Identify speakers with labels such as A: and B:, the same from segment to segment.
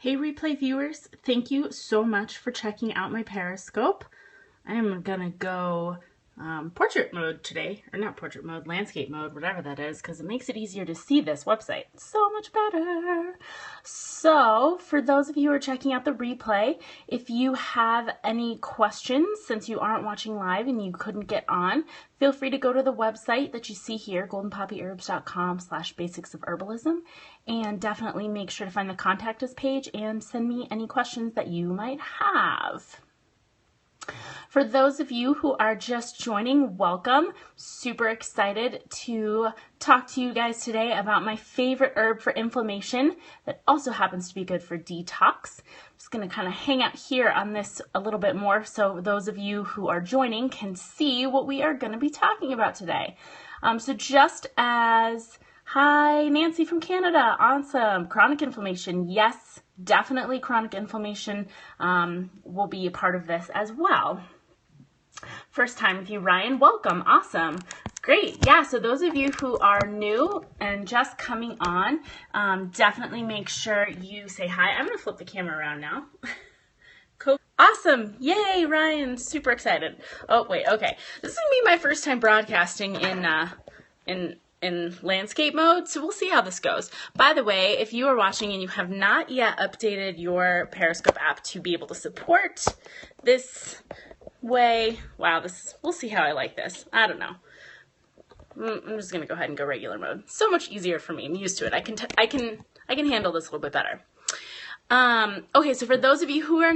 A: Hey replay viewers, thank you so much for checking out my Periscope. I am gonna go portrait mode today, or not portrait mode, landscape mode, whatever that is, because it makes it easier to see this website so much better. So for those of you who are checking out the replay, if you have any questions, since you aren't watching live and you couldn't get on, feel free to go to the website that you see here, goldenpoppyherbs.com/basics of herbalism, and definitely make sure to find the contact us page and send me any questions that you might have. For those of you who are just joining, welcome. Super excited to talk to you guys today about my favorite herb for inflammation that also happens to be good for detox. I'm just going to kind of hang out here on this a little bit more so those of you who are joining can see what we are going to be talking about today. So just as, hi, Nancy from Canada, awesome. Chronic inflammation, yes, definitely chronic inflammation will be a part of this as well. First time with you, Ryan, welcome, awesome, great. Yeah, so those of you who are new and just coming on, definitely make sure you say hi. I'm gonna flip the camera around now. Cool. Awesome, yay, Ryan, super excited. Oh, wait, okay. This is gonna be my first time broadcasting in landscape mode, so we'll see how this goes. By the way, if you are watching and you have not yet updated your Periscope app to be able to support this way, wow, we'll see how I like this. I don't know. I'm just gonna go ahead and go regular mode. So much easier for me. I'm used to it. I can handle this a little bit better. Okay, so for those of you who are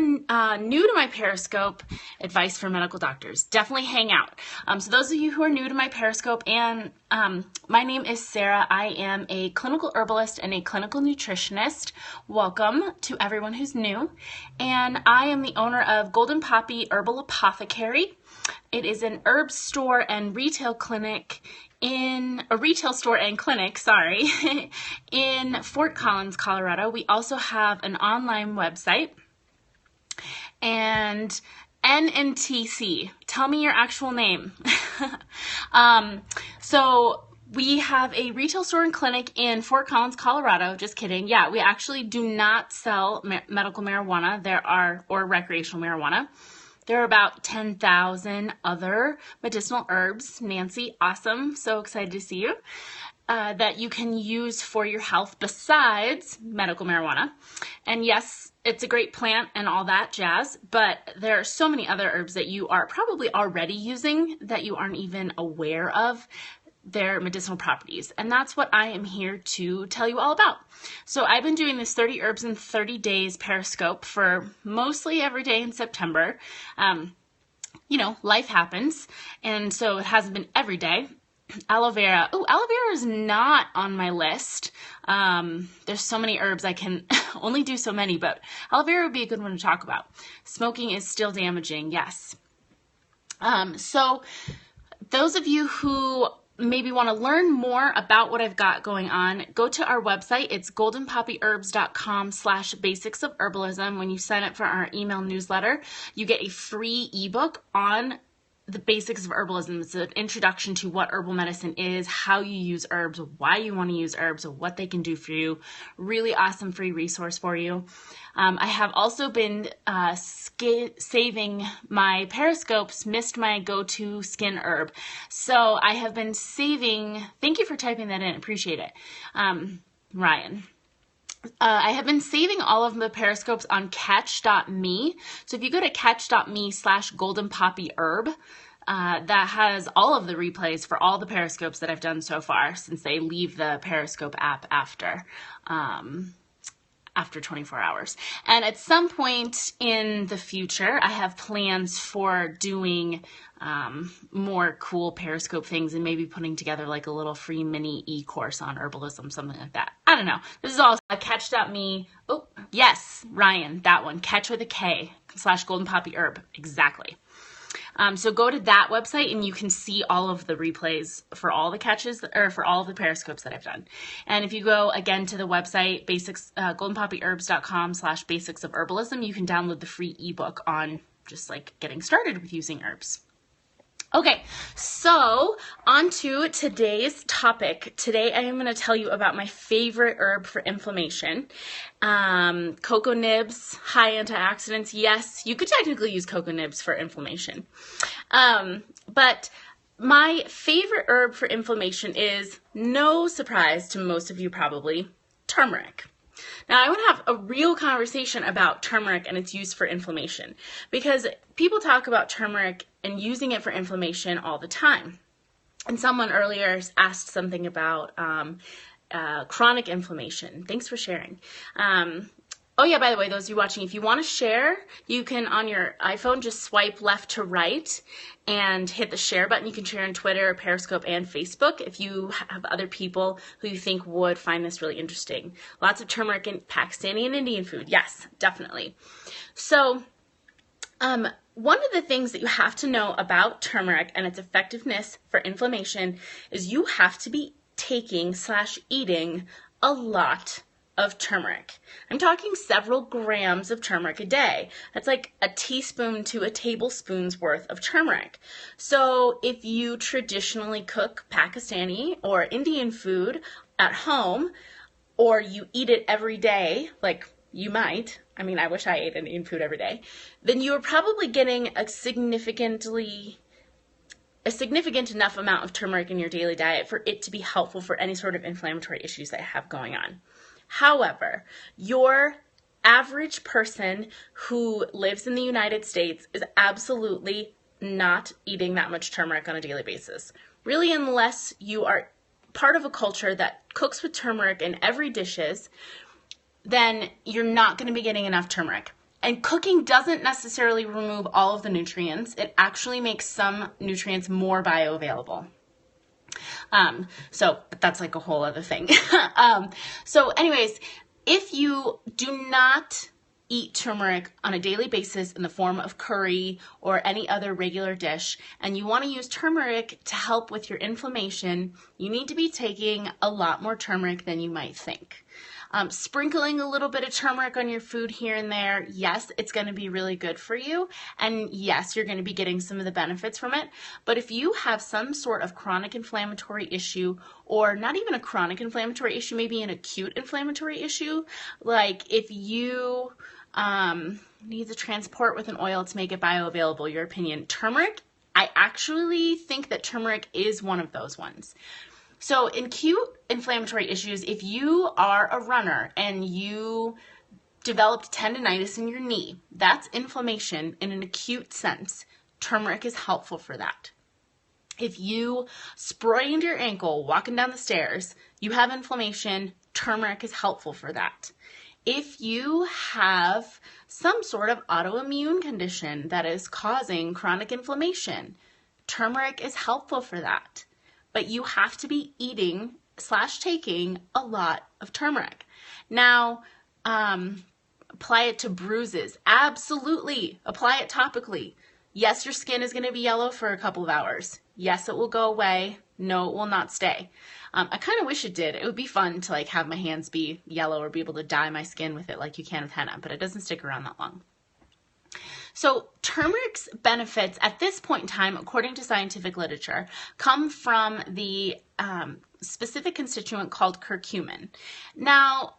A: new to my Periscope, advice for medical doctors, definitely hang out. So those of you who are new to my Periscope, and my name is Sarah. I am a clinical herbalist and a clinical nutritionist. Welcome to everyone who's new. And I am the owner of Golden Poppy Herbal Apothecary. It is an herb store and retail clinic in Fort Collins, Colorado. We also have an online website and NNTC. Tell me your actual name. So we have a retail store and clinic in Fort Collins, Colorado. Just kidding. Yeah, we actually do not sell medical marijuana or recreational marijuana. There are about 10,000 other medicinal herbs. Nancy, awesome. So excited to see you. That you can use for your health besides medical marijuana. And yes, it's a great plant and all that jazz, but there are so many other herbs that you are probably already using that you aren't even aware of their medicinal properties. And that's what I am here to tell you all about. So I've been doing this 30 herbs in 30 days Periscope for mostly every day in September. You know, life happens, and so it hasn't been every day. Aloe vera. Oh, aloe vera is not on my list. There's so many herbs I can only do so many, but aloe vera would be a good one to talk about. Smoking is still damaging, yes. So those of you who maybe want to learn more about what I've got going on, go to our website. It's goldenpoppyherbs.com/basics of herbalism. When you sign up for our email newsletter, you get a free ebook on the basics of herbalism. It's an introduction to what herbal medicine is, how you use herbs, why you want to use herbs, what they can do for you. Really awesome free resource for you. I have also been saving my Periscopes, missed my go-to skin herb. So I have been saving, thank you for typing that in, appreciate it, Ryan. I have been saving all of the Periscopes on catch.me. So if you go to catch.me/goldenpoppyherb, that has all of the replays for all the Periscopes that I've done so far, since they leave the Periscope app after 24 hours. And at some point in the future, I have plans for doing more cool Periscope things and maybe putting together like a little free mini e-course on herbalism, something like that. I don't know. This is all catch.me. Oh, yes, Ryan, that one. Catch with a K /goldenpoppyherb. Exactly. So go to that website and you can see all of the replays for all the catches or for all of the Periscopes that I've done. And if you go again to the website, goldenpoppyherbs.com/basics of herbalism, you can download the free ebook on just like getting started with using herbs. Okay, so on to today's topic. Today I am going to tell you about my favorite herb for inflammation. Cocoa nibs, high antioxidants. Yes, you could technically use cocoa nibs for inflammation. But my favorite herb for inflammation is, no surprise to most of you probably, turmeric. Now, I want to have a real conversation about turmeric and its use for inflammation, because people talk about turmeric and using it for inflammation all the time. And someone earlier asked something about chronic inflammation. Thanks for sharing. Oh yeah, by the way, those of you watching, if you want to share, you can, on your iPhone, just swipe left to right and hit the share button. You can share on Twitter, Periscope, and Facebook if you have other people who you think would find this really interesting. Lots of turmeric in Pakistani and Indian food. Yes, definitely. So, one of the things that you have to know about turmeric and its effectiveness for inflammation is you have to be taking/eating a lot of turmeric. I'm talking several grams of turmeric a day. That's like a teaspoon to a tablespoon's worth of turmeric. So if you traditionally cook Pakistani or Indian food at home, or you eat it every day, like you might, I mean, I wish I ate Indian food every day, then you are probably getting a significant enough amount of turmeric in your daily diet for it to be helpful for any sort of inflammatory issues that you have going on. However, your average person who lives in the United States is absolutely not eating that much turmeric on a daily basis. Really, unless you are part of a culture that cooks with turmeric in every dishes, then you're not going to be getting enough turmeric. And cooking doesn't necessarily remove all of the nutrients. It actually makes some nutrients more bioavailable. But that's like a whole other thing. So anyways, if you do not eat turmeric on a daily basis in the form of curry or any other regular dish, and you want to use turmeric to help with your inflammation, you need to be taking a lot more turmeric than you might think. Sprinkling a little bit of turmeric on your food here and there, yes, it's going to be really good for you. And yes, you're going to be getting some of the benefits from it. But if you have some sort of chronic inflammatory issue, or not even a chronic inflammatory issue, maybe an acute inflammatory issue, like if you need to transport with an oil to make it bioavailable, your opinion, turmeric, I actually think that turmeric is one of those ones. So in acute inflammatory issues, if you are a runner and you developed tendonitis in your knee, that's inflammation in an acute sense. Turmeric is helpful for that. If you sprained your ankle walking down the stairs, you have inflammation, turmeric is helpful for that. If you have some sort of autoimmune condition that is causing chronic inflammation, turmeric is helpful for that. But you have to be eating/taking a lot of turmeric. Now, apply it to bruises. Absolutely. Apply it topically. Yes, your skin is going to be yellow for a couple of hours. Yes, it will go away. No, it will not stay. I kind of wish it did. It would be fun to like have my hands be yellow or be able to dye my skin with it like you can with henna, but it doesn't stick around that long. So turmeric's benefits at this point in time, according to scientific literature, come from the specific constituent called curcumin. Now,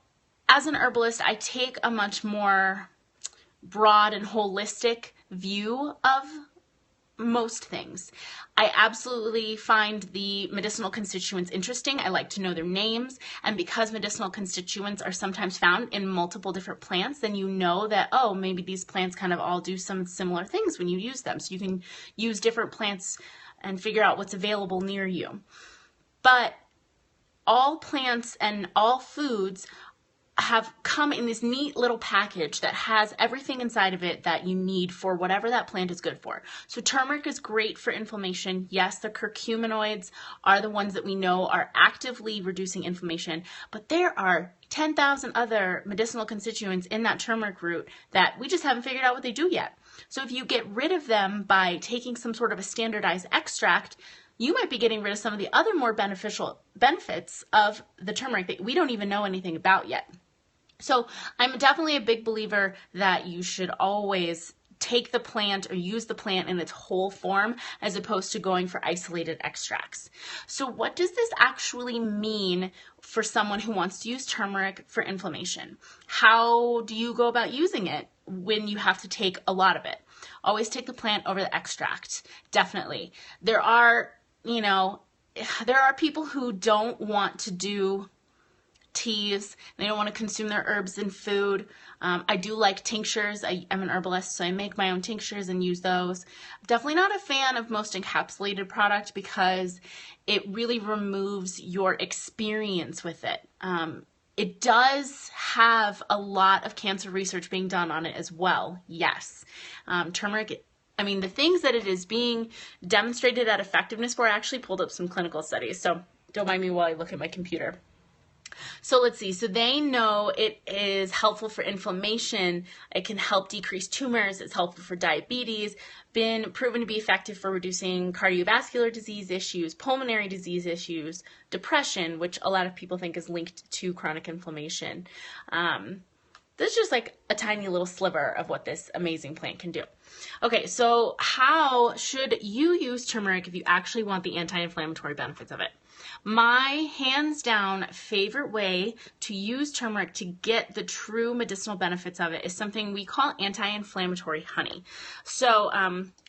A: as an herbalist, I take a much more broad and holistic view of most things. I absolutely find the medicinal constituents interesting. I like to know their names, and because medicinal constituents are sometimes found in multiple different plants, then you know that, oh, maybe these plants kind of all do some similar things when you use them. So you can use different plants and figure out what's available near you. But all plants and all foods have come in this neat little package that has everything inside of it that you need for whatever that plant is good for. So turmeric is great for inflammation. Yes, the curcuminoids are the ones that we know are actively reducing inflammation, but there are 10,000 other medicinal constituents in that turmeric root that we just haven't figured out what they do yet. So if you get rid of them by taking some sort of a standardized extract, you might be getting rid of some of the other more beneficial benefits of the turmeric that we don't even know anything about yet. So I'm definitely a big believer that you should always take the plant or use the plant in its whole form as opposed to going for isolated extracts. So what does this actually mean for someone who wants to use turmeric for inflammation? How do you go about using it when you have to take a lot of it? Always take the plant over the extract, definitely. There are people who don't want to do teas. They don't want to consume their herbs in food. I do like tinctures. I'm an herbalist, so I make my own tinctures and use those. Definitely not a fan of most encapsulated product because it really removes your experience with it. It does have a lot of cancer research being done on it as well. Yes. Turmeric, the things that it is being demonstrated at effectiveness for, I actually pulled up some clinical studies, so don't mind me while I look at my computer. So let's see. So they know it is helpful for inflammation. It can help decrease tumors. It's helpful for diabetes. Been proven to be effective for reducing cardiovascular disease issues, pulmonary disease issues, depression, which a lot of people think is linked to chronic inflammation. This is just like a tiny little sliver of what this amazing plant can do. Okay, so how should you use turmeric if you actually want the anti-inflammatory benefits of it? My hands down favorite way to use turmeric to get the true medicinal benefits of it is something we call anti-inflammatory honey. So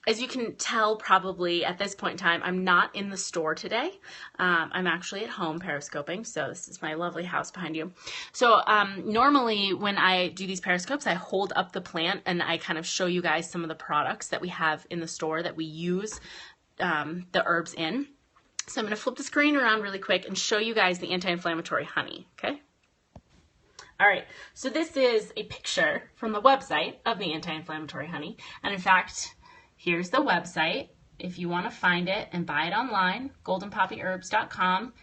A: as you can tell probably at this point in time, I'm not in the store today. I'm actually at home periscoping, so this is my lovely house behind you. So normally when I do these periscopes, I hold up the plant and I kind of show you guys some of the products that we have in the store that we use the herbs in. So I'm going to flip the screen around really quick and show you guys the anti-inflammatory honey, okay? All right, so this is a picture from the website of the anti-inflammatory honey. And in fact, here's the website. If you want to find it and buy it online, goldenpoppyherbs.com.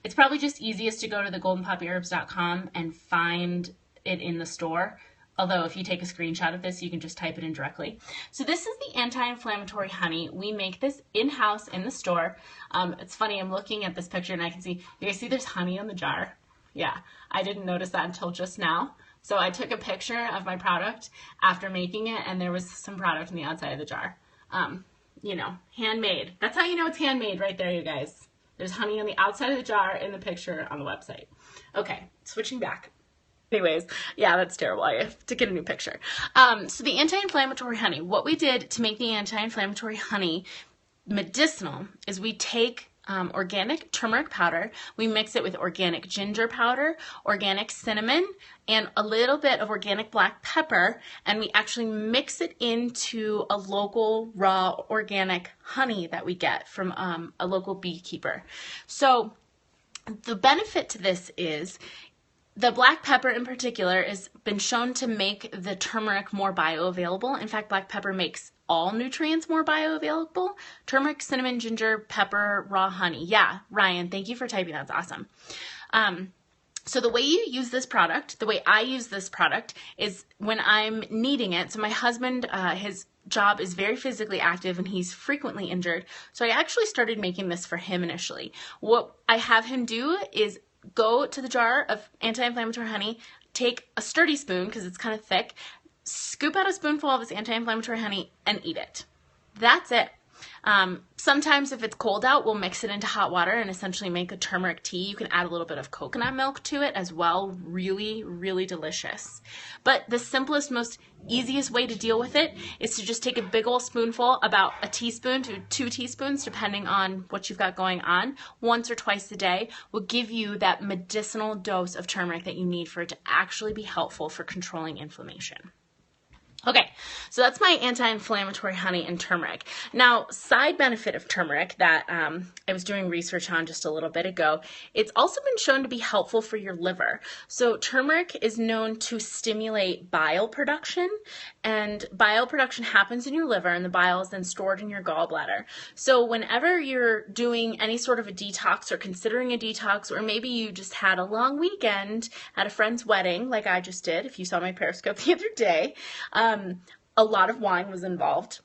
A: It's probably just easiest to go to the goldenpoppyherbs.com and find it in the store. Although if you take a screenshot of this, you can just type it in directly. So this is the anti-inflammatory honey. We make this in-house in the store. It's funny, I'm looking at this picture and I can see, you guys see there's honey on the jar? Yeah, I didn't notice that until just now. So I took a picture of my product after making it and there was some product on the outside of the jar. Handmade. That's how you know it's handmade right there, you guys. There's honey on the outside of the jar in the picture on the website. Okay, switching back. Anyways, yeah, that's terrible. I have to get a new picture. So the anti-inflammatory honey, what we did to make the anti-inflammatory honey medicinal is we take organic turmeric powder, we mix it with organic ginger powder, organic cinnamon, and a little bit of organic black pepper, and we actually mix it into a local raw organic honey that we get from a local beekeeper. So the benefit to this is the black pepper in particular has been shown to make the turmeric more bioavailable. In fact, black pepper makes all nutrients more bioavailable. Turmeric, cinnamon, ginger, pepper, raw honey. Yeah, Ryan, thank you for typing. That's awesome. So the way you use this product, the way I use this product is when I'm needing it. So my husband, his job is very physically active and he's frequently injured. So I actually started making this for him initially. What I have him do is go to the jar of anti-inflammatory honey, take a sturdy spoon because it's kind of thick, scoop out a spoonful of this anti-inflammatory honey and eat it. That's it. Sometimes if it's cold out, we'll mix it into hot water and essentially make a turmeric tea. You can add a little bit of coconut milk to it as well. Really, really delicious. But the simplest, most easiest way to deal with it is to just take a big old spoonful, about a teaspoon to 2 teaspoons, depending on what you've got going on, once or twice a day will give you that medicinal dose of turmeric that you need for it to actually be helpful for controlling inflammation. Okay, so that's my anti-inflammatory honey and turmeric. Now, side benefit of turmeric that I was doing research on just a little bit ago, it's also been shown to be helpful for your liver. So turmeric is known to stimulate bile production, and bile production happens in your liver, and the bile is then stored in your gallbladder. So whenever you're doing any sort of a detox or considering a detox, or maybe you just had a long weekend at a friend's wedding, like I just did, if you saw my Periscope the other day, a lot of wine was involved.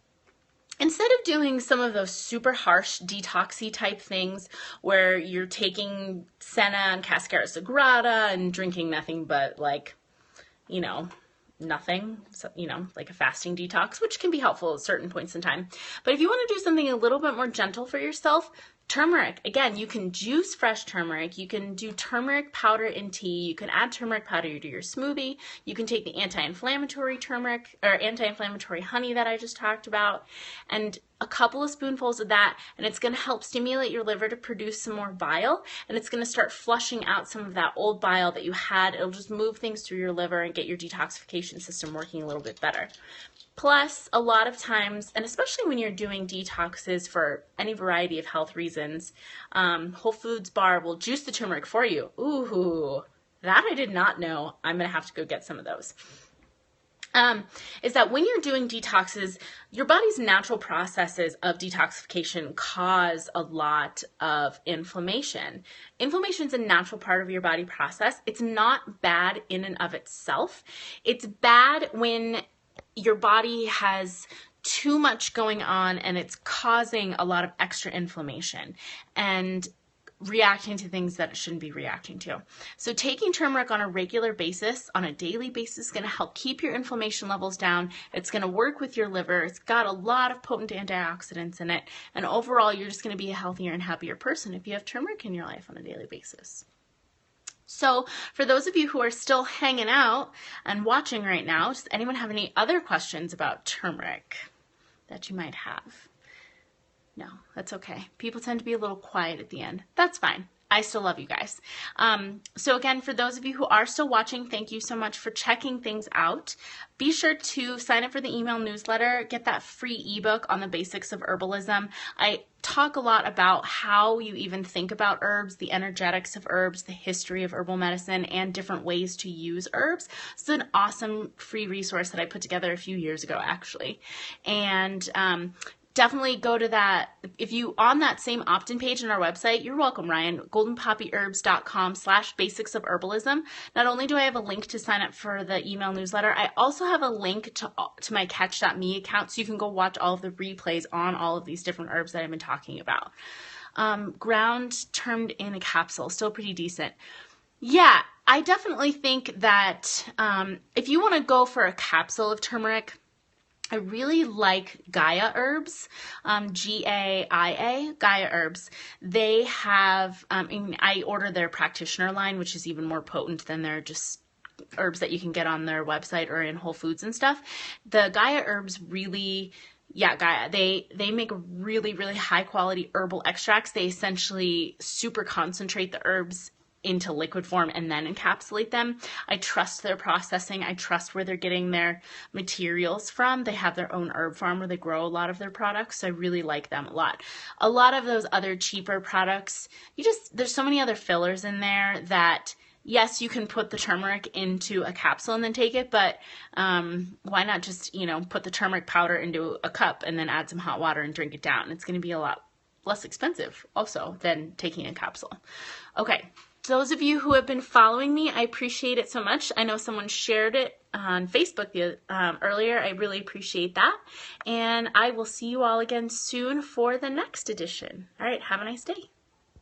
A: Instead of doing some of those super harsh detoxy type things where you're taking senna and cascara sagrada and drinking nothing but nothing, so, you know, like a fasting detox, which can be helpful at certain points in time. But if you want to do something a little bit more gentle for yourself, turmeric, again, you can juice fresh turmeric. You can do turmeric powder in tea. You can add turmeric powder to your smoothie. You can take the anti-inflammatory turmeric or anti-inflammatory honey that I just talked about, and a couple of spoonfuls of that, and it's going to help stimulate your liver to produce some more bile, and it's going to start flushing out some of that old bile that you had. It'll just move things through your liver and get your detoxification system working a little bit better. Plus, a lot of times, and especially when you're doing detoxes for any variety of health reasons, Whole Foods bar will juice the turmeric for you. Ooh, that I did not know. I'm going to have to go get some of those. Is that when you're doing detoxes, your body's natural processes of detoxification cause a lot of inflammation. Inflammation is a natural part of your body process. It's not bad in and of itself. It's bad when your body has too much going on and it's causing a lot of extra inflammation and reacting to things that it shouldn't be reacting to. So taking turmeric on a regular basis, on a daily basis, is going to help keep your inflammation levels down. It's going to work with your liver. It's got a lot of potent antioxidants in it. And overall, you're just going to be a healthier and happier person if you have turmeric in your life on a daily basis. So for those of you who are still hanging out and watching right now, does anyone have any other questions about turmeric that you might have? No, that's okay. People tend to be a little quiet at the end. That's fine. I still love you guys. So again, for those of you who are still watching, thank you so much for checking things out. Be sure to sign up for the email newsletter, get that free ebook on the basics of herbalism. I talk a lot about how you even think about herbs, the energetics of herbs, the history of herbal medicine, and different ways to use herbs. It's an awesome free resource that I put together a few years ago, actually. And definitely go to that. If you on that same opt-in page on our website, you're welcome, Ryan, goldenpoppyherbs.com/basics of herbalism. Not only do I have a link to sign up for the email newsletter, I also have a link to my catch.me account, so you can go watch all of the replays on all of these different herbs that I've been talking about. Ground turned in a capsule, still pretty decent. Yeah, I definitely think that if you want to go for a capsule of turmeric, I really like Gaia herbs, G-A-I-A, Gaia herbs. They have, I order their practitioner line, which is even more potent than their just herbs that you can get on their website or in Whole Foods and stuff. The Gaia herbs really, Gaia, they make really, really high quality herbal extracts. They essentially super concentrate the herbs into liquid form and then encapsulate them. I trust their processing. I trust where they're getting their materials from. They have their own herb farm where they grow a lot of their products. So I really like them a lot. A lot of those other cheaper products, there's so many other fillers in there that yes, you can put the turmeric into a capsule and then take it, but why not just, put the turmeric powder into a cup and then add some hot water and drink it down? It's going to be a lot less expensive also than taking a capsule. Okay. Those of you who have been following me, I appreciate it so much. I know someone shared it on Facebook earlier. I really appreciate that. And I will see you all again soon for the next edition. All right, have a nice day.